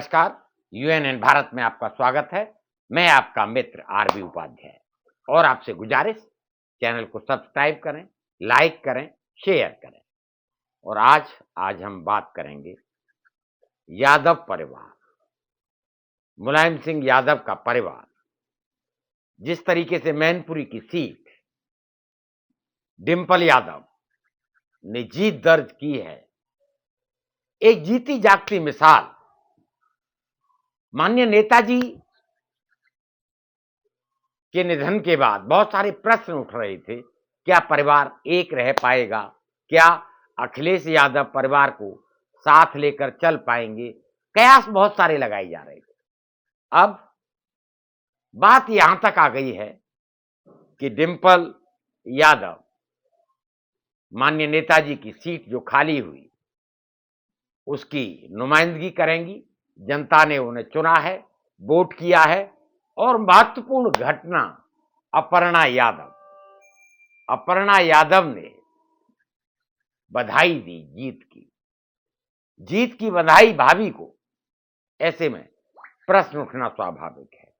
नमस्कार, यूएनएन भारत में आपका स्वागत है। मैं आपका मित्र आरबी उपाध्याय और आपसे गुजारिश, चैनल को सब्सक्राइब करें, लाइक करें, शेयर करें। और आज हम बात करेंगे यादव परिवार, मुलायम सिंह यादव का परिवार। जिस तरीके से मैनपुरी की सीट डिंपल यादव ने जीत दर्ज की है, एक जीती जागती मिसाल। माननीय नेताजी के निधन के बाद बहुत सारे प्रश्न उठ रहे थे। क्या परिवार एक रह पाएगा? क्या अखिलेश यादव परिवार को साथ लेकर चल पाएंगे? कयास बहुत सारे लगाए जा रहे थे। अब बात यहां तक आ गई है कि डिंपल यादव माननीय नेताजी की सीट जो खाली हुई उसकी नुमाइंदगी करेंगी। जनता ने उन्हें चुना है, वोट किया है। और महत्वपूर्ण घटना, अपर्णा यादव ने बधाई दी जीत की बधाई भाभी को। ऐसे में प्रश्न उठना स्वाभाविक है।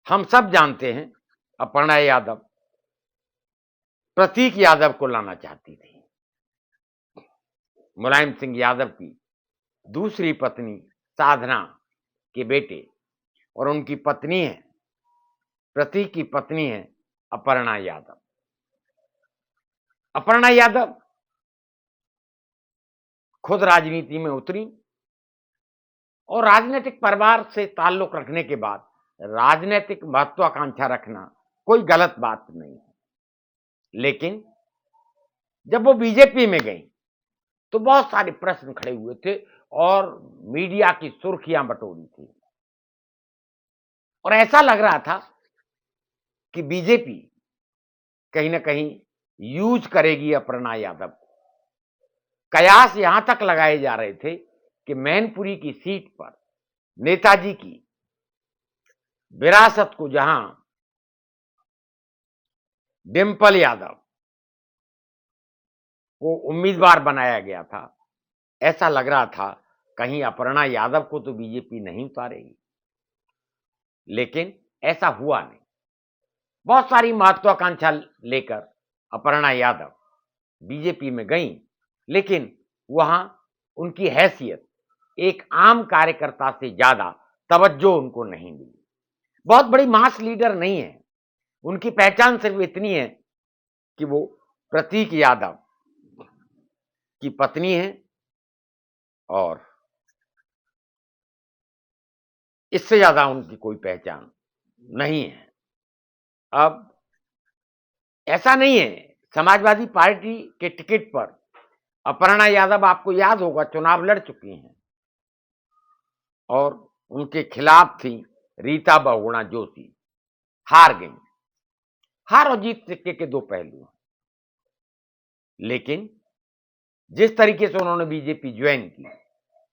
हम सब जानते हैं अपर्णा यादव प्रतीक यादव को लाना चाहती थी। मुलायम सिंह यादव की दूसरी पत्नी साधना के बेटे और उनकी पत्नी है, प्रतीक की पत्नी है अपर्णा यादव। अपर्णा यादव खुद राजनीति में उतरी और राजनीतिक परिवार से ताल्लुक रखने के बाद राजनीतिक महत्वाकांक्षा रखना कोई गलत बात नहीं है। लेकिन जब वो बीजेपी में गई तो बहुत सारे प्रश्न खड़े हुए थे और मीडिया की सुर्खियां बटोरी थी। और ऐसा लग रहा था कि बीजेपी कहीं ना कहीं यूज करेगी अपर्णा यादव को। कयास यहां तक लगाए जा रहे थे कि मैनपुरी की सीट पर नेताजी की विरासत को जहां डिंपल यादव को उम्मीदवार बनाया गया था, ऐसा लग रहा था कहीं अपर्णा यादव को तो बीजेपी नहीं उतारेगी। लेकिन ऐसा हुआ नहीं। बहुत सारी महत्वाकांक्षा लेकर अपर्णा यादव बीजेपी में गई, लेकिन वहां उनकी हैसियत एक आम कार्यकर्ता से ज्यादा तवज्जो उनको नहीं मिली। बहुत बड़ी मास लीडर नहीं है। उनकी पहचान सिर्फ इतनी है कि वो प्रतीक यादव की पत्नी है और इससे ज्यादा उनकी कोई पहचान नहीं है। अब ऐसा नहीं है, समाजवादी पार्टी के टिकट पर अपर्णा यादव, आपको याद होगा, चुनाव लड़ चुकी हैं और उनके खिलाफ थी रीता बहुगुणा जोशी, हार गई। हार और जीत सिक्के के दो पहलू हैं। लेकिन जिस तरीके से उन्होंने बीजेपी ज्वाइन की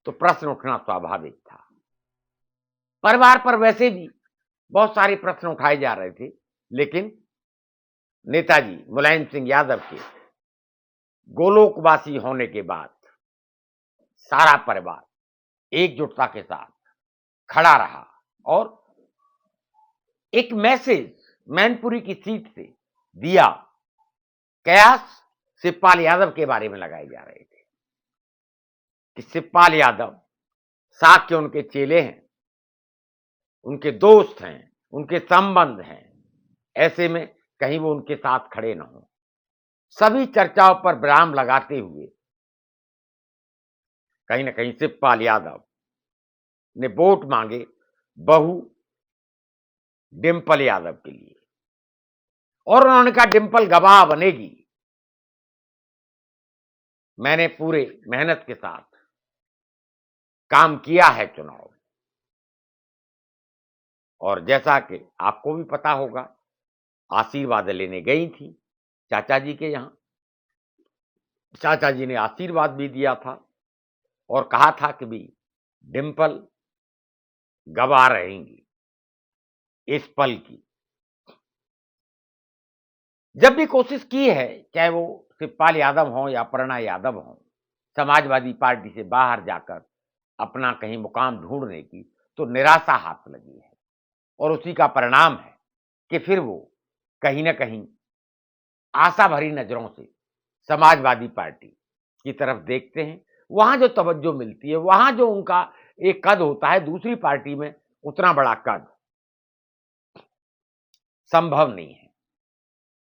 तो प्रश्न उठना स्वाभाविक था। परिवार पर वैसे भी बहुत सारे प्रश्न उठाए जा रहे थे, लेकिन नेताजी मुलायम सिंह यादव के गोलोकवासी होने के बाद सारा परिवार एकजुटता के साथ खड़ा रहा और एक मैसेज मैनपुरी की सीट से दिया। कयास शिवपाल यादव के बारे में लगाए जा रहे थे कि शिवपाल यादव साथ के उनके चेले हैं, उनके दोस्त हैं, उनके संबंध हैं। ऐसे में कहीं वो उनके साथ खड़े न हो। सभी चर्चाओं पर विराम लगाते हुए कहीं ना कहीं शिवपाल यादव ने वोट मांगे बहू डिंपल यादव के लिए और उन्होंने कहा डिंपल गवाह बनेगी। मैंने पूरे मेहनत के साथ काम किया है चुनाव, और जैसा कि आपको भी पता होगा, आशीर्वाद लेने गई थी चाचा जी के यहां। चाचा जी ने आशीर्वाद भी दिया था और कहा था कि भी डिंपल गवाह रहेंगी इस पल की। जब भी कोशिश की है, चाहे वो शिवपाल यादव हों या अपर्णा यादव हों, समाजवादी पार्टी से बाहर जाकर अपना कहीं मुकाम ढूंढने की, तो निराशा हाथ लगी है और उसी का परिणाम है कि फिर वो कहीं न कहीं आशा भरी नज़रों से समाजवादी पार्टी की तरफ देखते हैं। वहाँ जो तवज्जो मिलती है, वहाँ जो उनका एक कद होता है, दूसरी पार्टी में उतना बड़ा कद संभव नहीं है।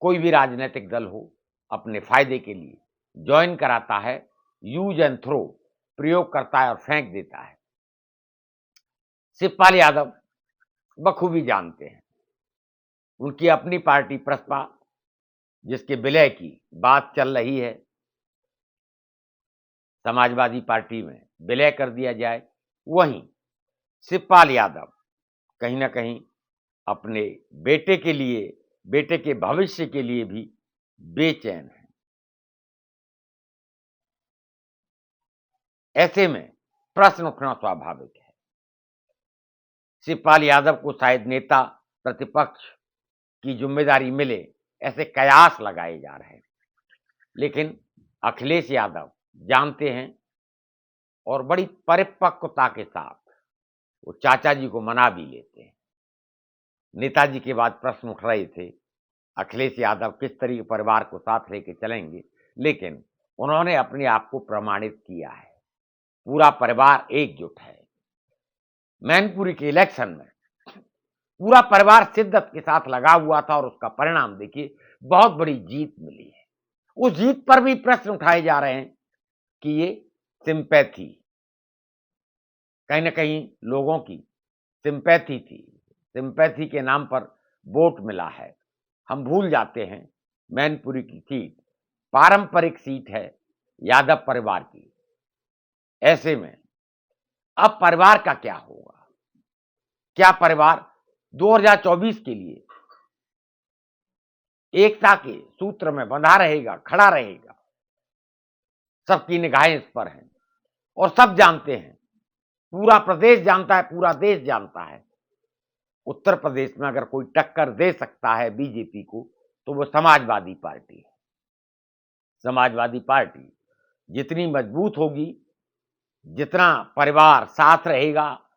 कोई भी राजनीतिक दल हो, अपने फ़ायदे के लिए जॉइन कराता है, यूज़ एंड थ्रो प्रयोग करता है और फेंक देता है। शिवपाल यादव बखूबी जानते हैं। उनकी अपनी पार्टी प्रसपा, जिसके विलय की बात चल रही है, समाजवादी पार्टी में विलय कर दिया जाए, वहीं शिवपाल यादव कहीं न कहीं अपने बेटे के लिए, बेटे के भविष्य के लिए भी बेचैन हैं। ऐसे में प्रश्न उठना स्वाभाविक है। शिवपाल यादव को शायद नेता प्रतिपक्ष की जिम्मेदारी मिले, ऐसे कयास लगाए जा रहे हैं। लेकिन अखिलेश यादव जानते हैं और बड़ी परिपक्वता के साथ वो चाचा जी को मना भी लेते हैं। नेताजी के बाद प्रश्न उठ रहे थे, अखिलेश यादव किस तरीके परिवार को साथ लेके चलेंगे, लेकिन उन्होंने अपने आप को प्रमाणित किया है। पूरा परिवार एकजुट है। मैनपुरी के इलेक्शन में पूरा परिवार शिद्दत के साथ लगा हुआ था और उसका परिणाम देखिए, बहुत बड़ी जीत मिली है। उस जीत पर भी प्रश्न उठाए जा रहे हैं कि ये सिंपैथी, कहीं न कहीं लोगों की सिंपैथी थी, सिंपैथी के नाम पर वोट मिला है। हम भूल जाते हैं मैनपुरी की सीट पारंपरिक सीट है यादव परिवार की। ऐसे में अब परिवार का क्या होगा? क्या परिवार 2024 के लिए एकता के सूत्र में बंधा रहेगा, खड़ा रहेगा? सबकी निगाहें इस पर हैं और सब जानते हैं, पूरा प्रदेश जानता है, पूरा देश जानता है। उत्तर प्रदेश में अगर कोई टक्कर दे सकता है बीजेपी को, तो वो समाजवादी पार्टी है। समाजवादी पार्टी जितनी मजबूत होगी, जितना परिवार साथ रहेगा,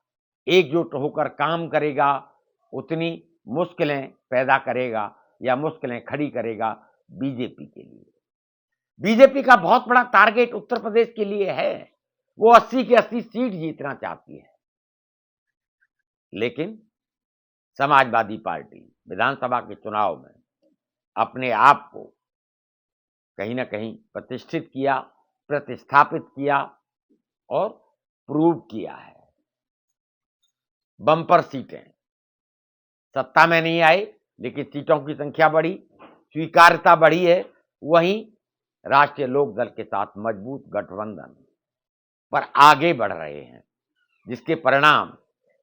एकजुट होकर काम करेगा, उतनी मुश्किलें पैदा करेगा या मुश्किलें खड़ी करेगा बीजेपी के लिए। बीजेपी का बहुत बड़ा टारगेट उत्तर प्रदेश के लिए है। वो 80 की 80 सीट जीतना चाहती है। लेकिन समाजवादी पार्टी विधानसभा के चुनाव में अपने आप को कहीं न कहीं प्रतिष्ठित किया, प्रतिस्थापित किया और प्रूव किया है। बम्पर सीटें, सत्ता में नहीं आए, लेकिन सीटों की संख्या बढ़ी, स्वीकार्यता बढ़ी है। वहीं राष्ट्रीय लोक दल के साथ मजबूत गठबंधन पर आगे बढ़ रहे हैं, जिसके परिणाम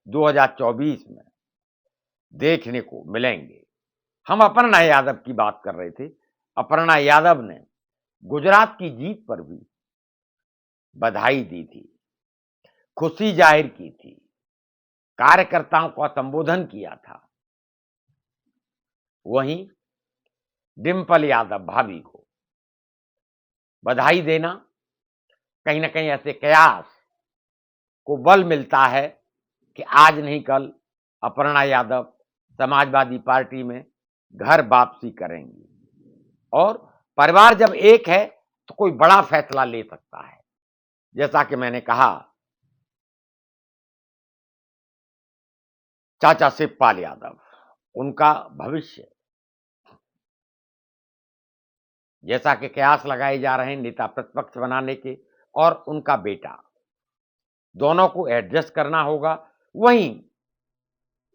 2024 में देखने को मिलेंगे। हम अपर्णा यादव की बात कर रहे थे। अपर्णा यादव ने गुजरात की जीत पर भी बधाई दी थी, खुशी जाहिर की थी, कार्यकर्ताओं का संबोधन किया था। वहीं डिंपल यादव भाभी को बधाई देना, कहीं ना कहीं ऐसे कयास को बल मिलता है कि आज नहीं कल अपर्णा यादव समाजवादी पार्टी में घर वापसी करेंगी और परिवार जब एक है तो कोई बड़ा फैसला ले सकता है। जैसा कि मैंने कहा, चाचा शिवपाल यादव, उनका भविष्य, जैसा कि कयास लगाए जा रहे हैं नेता प्रतिपक्ष बनाने के, और उनका बेटा, दोनों को एडजस्ट करना होगा। वहीं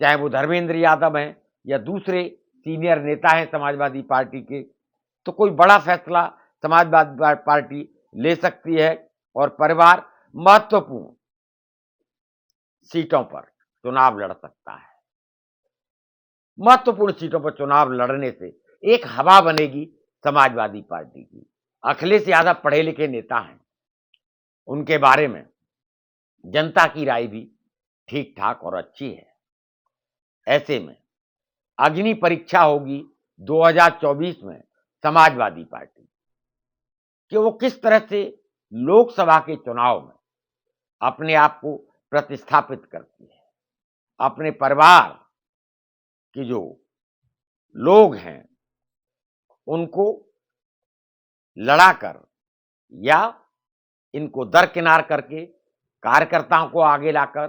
चाहे वो धर्मेंद्र यादव हैं या दूसरे सीनियर नेता हैं समाजवादी पार्टी के, तो कोई बड़ा फैसला समाजवादी पार्टी ले सकती है और परिवार महत्वपूर्ण सीटों पर चुनाव लड़ सकता है। महत्वपूर्ण सीटों पर चुनाव लड़ने से एक हवा बनेगी समाजवादी पार्टी की। अखिलेश यादव पढ़े लिखे नेता हैं, उनके बारे में जनता की राय भी ठीक ठाक और अच्छी है। ऐसे में अग्नि परीक्षा होगी 2024 में समाजवादी पार्टी कि वो किस तरह से लोकसभा के चुनाव में अपने आप को प्रतिस्थापित करती है, अपने परिवार के जो लोग हैं उनको लड़ाकर या इनको दरकिनार करके कार्यकर्ताओं को आगे लाकर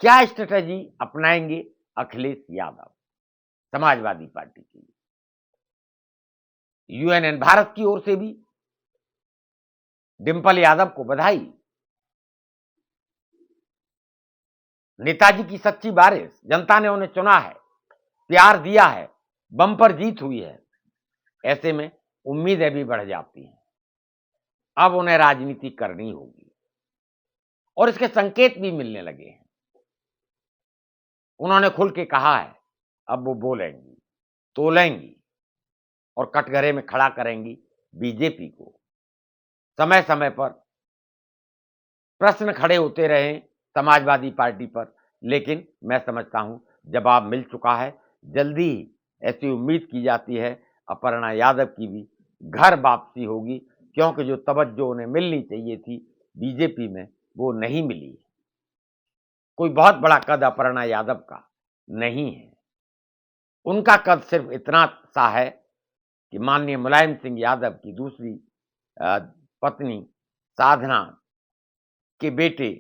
क्या स्ट्रेटजी अपनाएंगे अखिलेश यादव समाजवादी पार्टी की। यूएनएन भारत की ओर से भी डिंपल यादव को बधाई। नेताजी की सच्ची बारिश, जनता ने उन्हें चुना है, प्यार दिया है, बम्पर जीत हुई है। ऐसे में उम्मीदें भी बढ़ जाती हैं। अब उन्हें राजनीति करनी होगी और इसके संकेत भी मिलने लगे हैं। उन्होंने खुल के कहा है, अब वो बोलेंगी, तोलेंगी और कटघरे में खड़ा करेंगी बीजेपी को। समय समय पर प्रश्न खड़े होते रहे समाजवादी पार्टी पर, लेकिन मैं समझता हूं जवाब मिल चुका है। जल्दी ही ऐसी उम्मीद की जाती है अपर्णा यादव की भी घर वापसी होगी, क्योंकि जो तवज्जो उन्हें मिलनी चाहिए थी बीजेपी में वो नहीं मिली। कोई बहुत बड़ा कद अपर्णा यादव का नहीं है। उनका कद सिर्फ इतना सा है कि माननीय मुलायम सिंह यादव की दूसरी पत्नी साधना के बेटे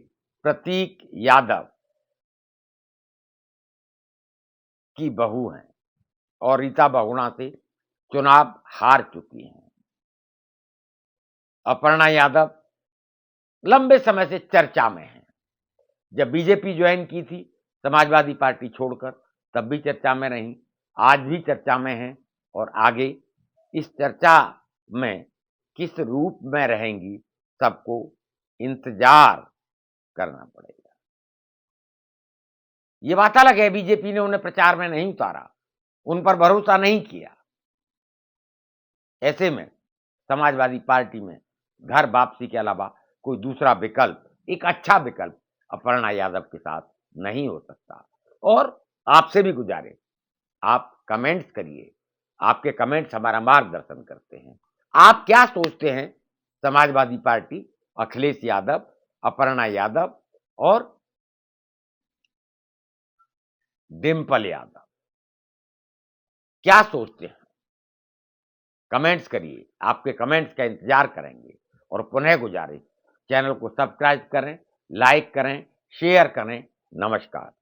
प्रतीक यादव की बहू हैं और रीता बहुगुणा से चुनाव हार चुकी हैं। अपर्णा यादव लंबे समय से चर्चा में हैं। जब बीजेपी ज्वाइन की थी समाजवादी पार्टी छोड़कर, तब भी चर्चा में रहीं, आज भी चर्चा में हैं और आगे इस चर्चा में किस रूप में रहेंगी सबको इंतजार करना पड़ेगा। ये बात अलग है बीजेपी ने उन्हें प्रचार में नहीं उतारा, उन पर भरोसा नहीं किया। ऐसे में समाजवादी पार्टी में घर वापसी के अलावा कोई दूसरा विकल्प, एक अच्छा विकल्प अपर्णा यादव के साथ नहीं हो सकता। और आपसे भी गुजारिश, आप कमेंट्स करिए, आपके कमेंट्स हमारा मार्गदर्शन करते हैं। आप क्या सोचते हैं समाजवादी पार्टी, अखिलेश यादव, अपर्णा यादव और डिंपल यादव क्या सोचते हैं? कमेंट्स करिए, आपके कमेंट्स का इंतजार करेंगे। और पुनः गुजारिश, चैनल को सब्सक्राइब करें, लाइक करें, शेयर करें। नमस्कार।